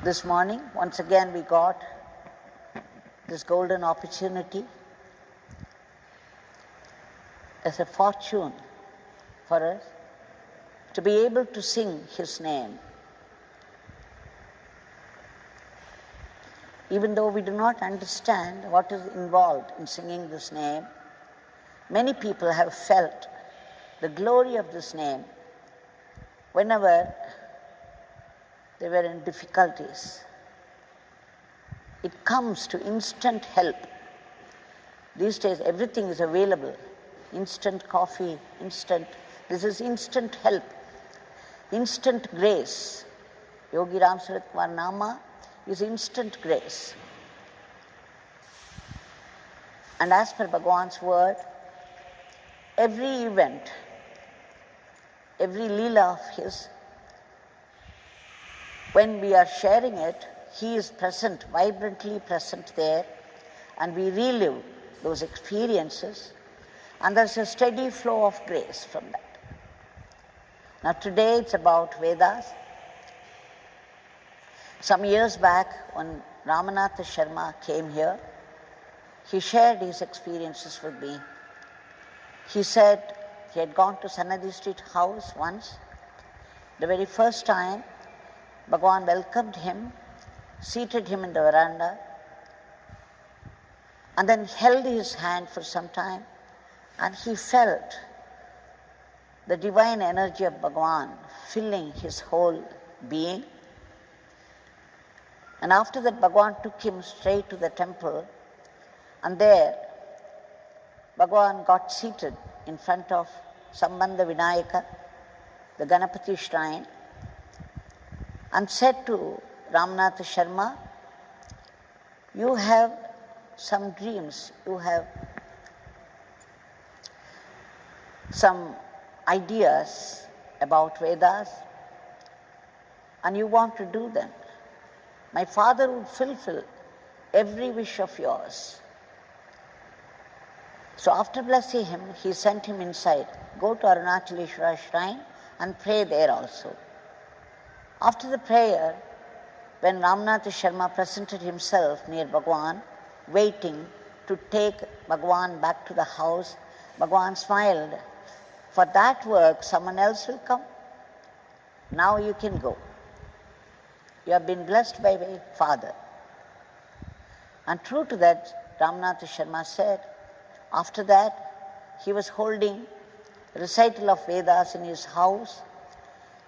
This morning, once again, we got this golden opportunity as a fortune for us to be able to sing His name. Even though we do not understand what is involved in singing this name, many people have felt the glory of this name whenever they were in difficulties. It comes to instant help. These days everything is available. Instant coffee, this is instant help, instant grace. Yogi Ramsuratkumar Nama is instant grace. And as per Bhagwan's word, every event, every Leela of His, when we are sharing it, He is present, vibrantly present there, and we relive those experiences, and there's a steady flow of grace from that. Now today it's about Vedas. Some years back, when Ramanatha Sharma came here, he shared his experiences with me. He said he had gone to Sanadi Street house once. The very first time, Bhagwan welcomed him, seated him in the veranda, and then held his hand for some time, and he felt the divine energy of Bhagwan filling his whole being. And after that, Bhagwan took him straight to the temple, and there Bhagwan got seated in front of Sambandha Vinayaka, the Ganapati shrine, and said to Ramanatha Sharma, you have some dreams, you have some ideas about Vedas, and you want to do them. My father would fulfill every wish of yours. So after blessing him, he sent him inside. Go to Arunachaleshwara shrine and pray there also. After the prayer, when Ramanatha Sharma presented himself near Bhagwan, waiting to take Bhagwan back to the house, Bhagwan smiled. For that work, someone else will come. Now you can go. You have been blessed by my father. And true to that, Ramanatha Sharma said, after that, he was holding recital of Vedas in his house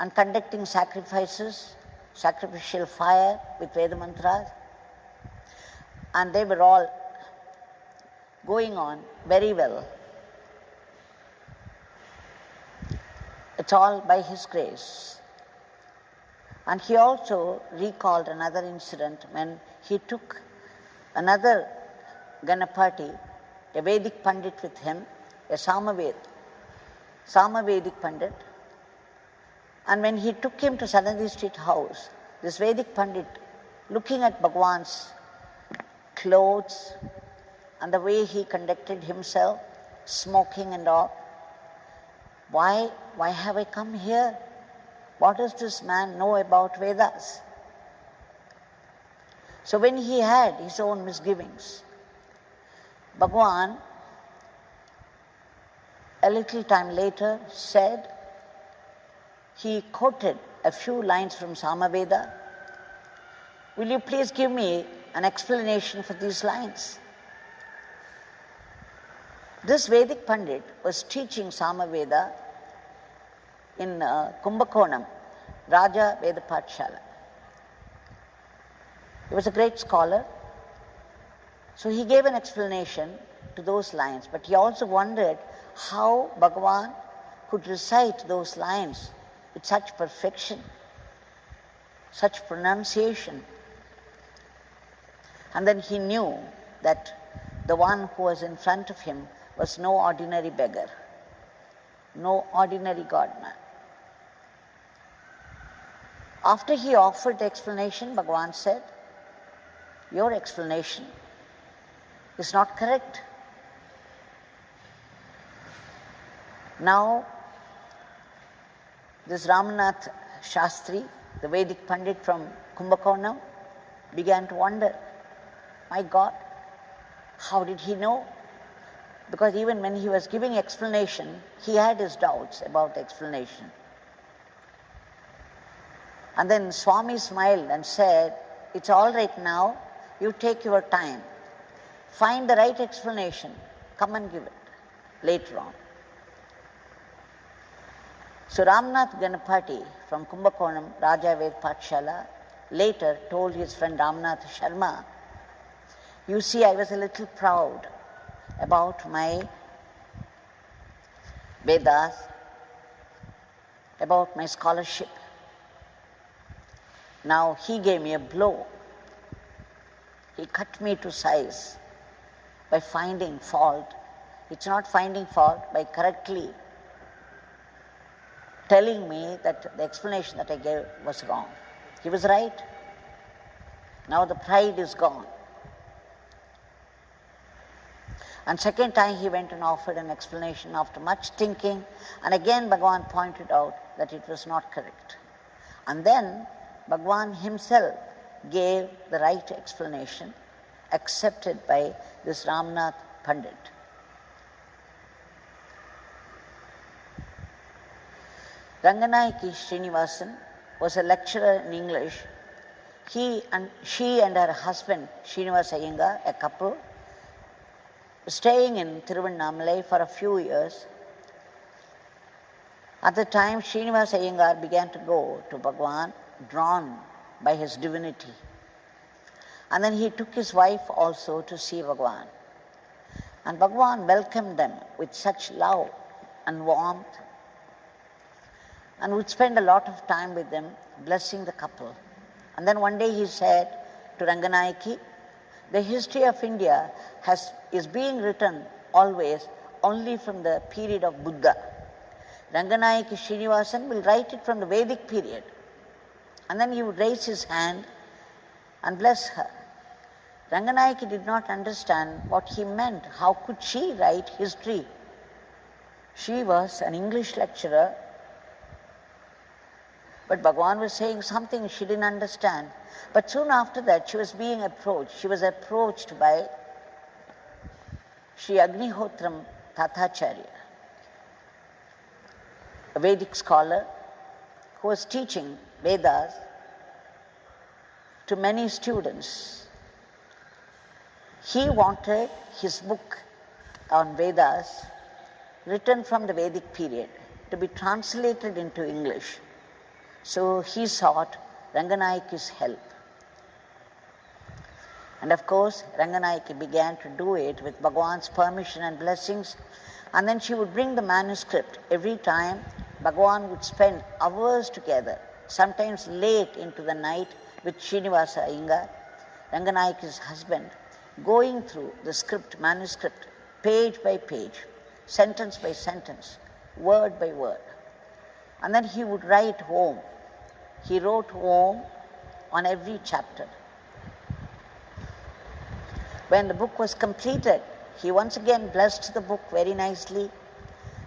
and conducting sacrifices, sacrificial fire with Veda mantras, and they were all going on very well. It's all by His grace. And he also recalled another incident when he took another Ganapati, a Vedic Pandit with him, a Samavedic Pandit. And when he took him to Sanadi Street house, this Vedic Pandit, looking at Bhagwan's clothes and the way he conducted himself, smoking and all, why have I come here? What does this man know about Vedas? So when he had his own misgivings, Bhagwan, a little time later, said, he quoted a few lines from Samaveda. Will you please give me an explanation for these lines? This Vedic Pandit was teaching Samaveda in Kumbakonam, Raja Veda Pathshala. He was a great scholar, so he gave an explanation to those lines, but he also wondered how Bhagavan could recite those lines with such perfection, such pronunciation. And then he knew that the one who was in front of him was no ordinary beggar, no ordinary godman. After he offered the explanation, Bhagavan said, your explanation is not correct. Now, this Ramanath Shastri the Vedic Pandit from Kumbakonam, began to wonder, my God, how did he know? Because even when he was giving explanation, he had his doubts about the explanation. And then Swami smiled and said, it's all right now, you take your time. Find the right explanation, come and give it later on. So Ramnath Ganapati from Kumbakonam, Raja Ved Patshala, later told his friend Ramnath Sharma, you see, I was a little proud about my Vedas, about my scholarship. Now he gave me a blow. He cut me to size by finding fault. It's not finding fault, by correctly telling me that the explanation that I gave was wrong. He was right. Now the pride is gone. And second time he went and offered an explanation after much thinking, and again Bhagavan pointed out that it was not correct. And then Bhagwan himself gave the right explanation, accepted by this Ramnath Pandit. Ranganayaki Srinivasan was a lecturer in English. She and her husband, Srinivasa Iyengar, a couple, staying in Tiruvannamalai for a few years. At the time, Srinivasa Iyengar began to go to Bhagwan, drawn by his divinity. And then he took his wife also to see Bhagwan. And Bhagwan welcomed them with such love and warmth, and would spend a lot of time with them, blessing the couple. And then one day he said to Ranganayaki, the history of India is being written always only from the period of Buddha. Ranganayaki Srinivasan will write it from the Vedic period. And then he would raise his hand and bless her. Ranganayaki did not understand what he meant. How could she write history? She was an English lecturer, but Bhagwan was saying something she didn't understand. But soon after that, she was being approached. She was approached by Sri Agnihotram Thathacharya, a Vedic scholar who was teaching Vedas to many students. He wanted his book on Vedas, written from the Vedic period, to be translated into English. So he sought Ranganayaki's help. And of course, Ranganayaki began to do it with Bhagwan's permission and blessings. And then she would bring the manuscript. Every time, Bhagwan would spend hours together, sometimes late into the night, with Srinivasa Iyengar, Ranganayaki's husband, going through the manuscript, page by page, sentence by sentence, word by word. And then he would write home. He wrote home on every chapter. When the book was completed, he once again blessed the book very nicely,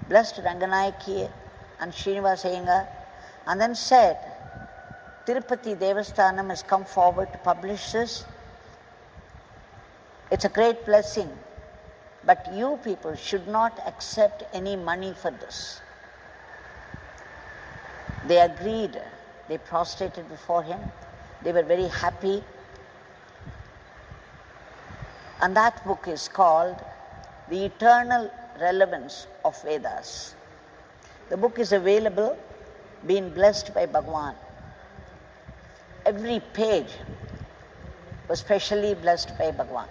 blessed Ranganayaki and Srinivasa Iyengar, and then said, Tirupati Devasthanam has come forward to publish this. It's a great blessing, but you people should not accept any money for this. They agreed. They prostrated before him. They were very happy. And that book is called The Eternal Relevance of Vedas. The book is available, being blessed by Bhagwan. Every page was specially blessed by Bhagwan.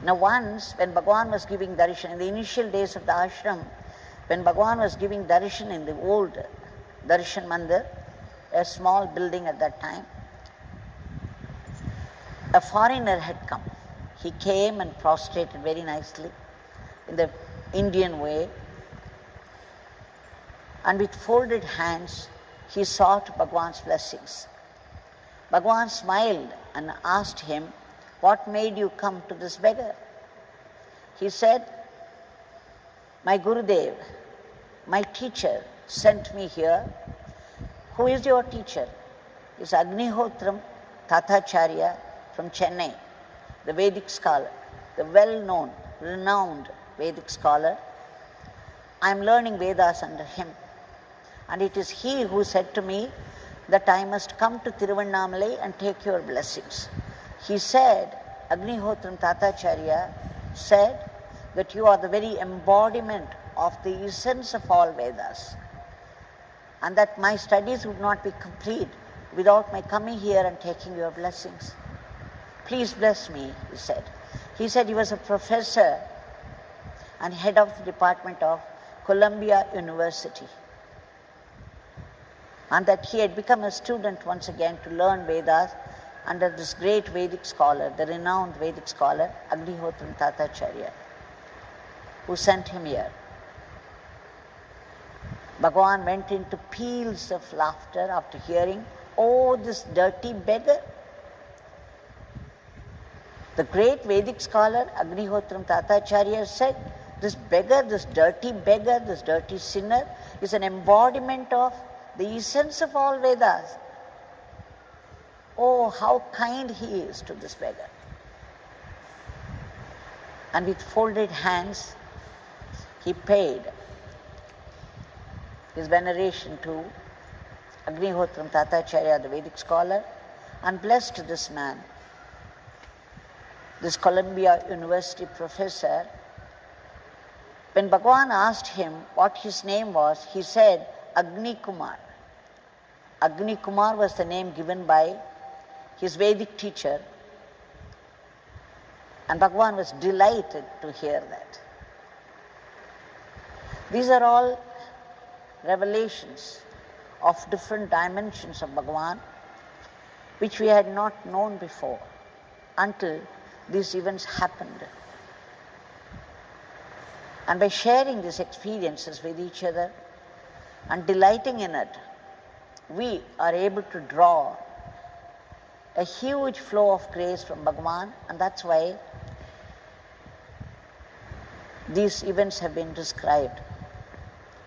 Now once, when Bhagwan was giving darshan, in the initial days of the ashram, when Bhagwan was giving darshan in the old darshan mandir, a small building at that time, a foreigner had come. He came and prostrated very nicely in the Indian way, and with folded hands, he sought Bhagwan's blessings. Bhagwan smiled and asked him, what made you come to this beggar? He said, my Gurudev, my teacher, sent me here, Who is your teacher? It's Agnihotram Thathacharya from Chennai, the Vedic scholar, the well-known, renowned Vedic scholar. I am learning Vedas under him. And it is he who said to me that I must come to Tiruvannamalai and take your blessings. He said, Agnihotram Thathacharya said that you are the very embodiment of the essence of all Vedas, and that my studies would not be complete without my coming here and taking your blessings. Please bless me, he said. He said he was a professor and head of the department of Columbia University, and that he had become a student once again to learn Vedas under this great Vedic scholar, the renowned Vedic scholar, Agnihotram Thathacharya, who sent him here. Bhagavan went into peals of laughter after hearing, oh, this dirty beggar. The great Vedic scholar Agnihotram Thathacharya said, this beggar, this dirty sinner is an embodiment of the essence of all Vedas. Oh, how kind he is to this beggar. And with folded hands, he paid his veneration to Agnihotram Thathacharya, the Vedic scholar, and blessed this man, this Columbia University professor. When Bhagwan asked him what his name was, he said Agnikumar. Agnikumar was the name given by his Vedic teacher, and Bhagwan was delighted to hear that. These are all revelations of different dimensions of Bhagavan, which we had not known before until these events happened. And by sharing these experiences with each other and delighting in it, we are able to draw a huge flow of grace from Bhagavan, and that's why these events have been described.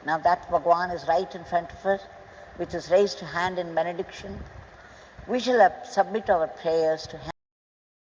Now that Bhagavan is right in front of us with his raised hand in benediction, we shall submit our prayers to him.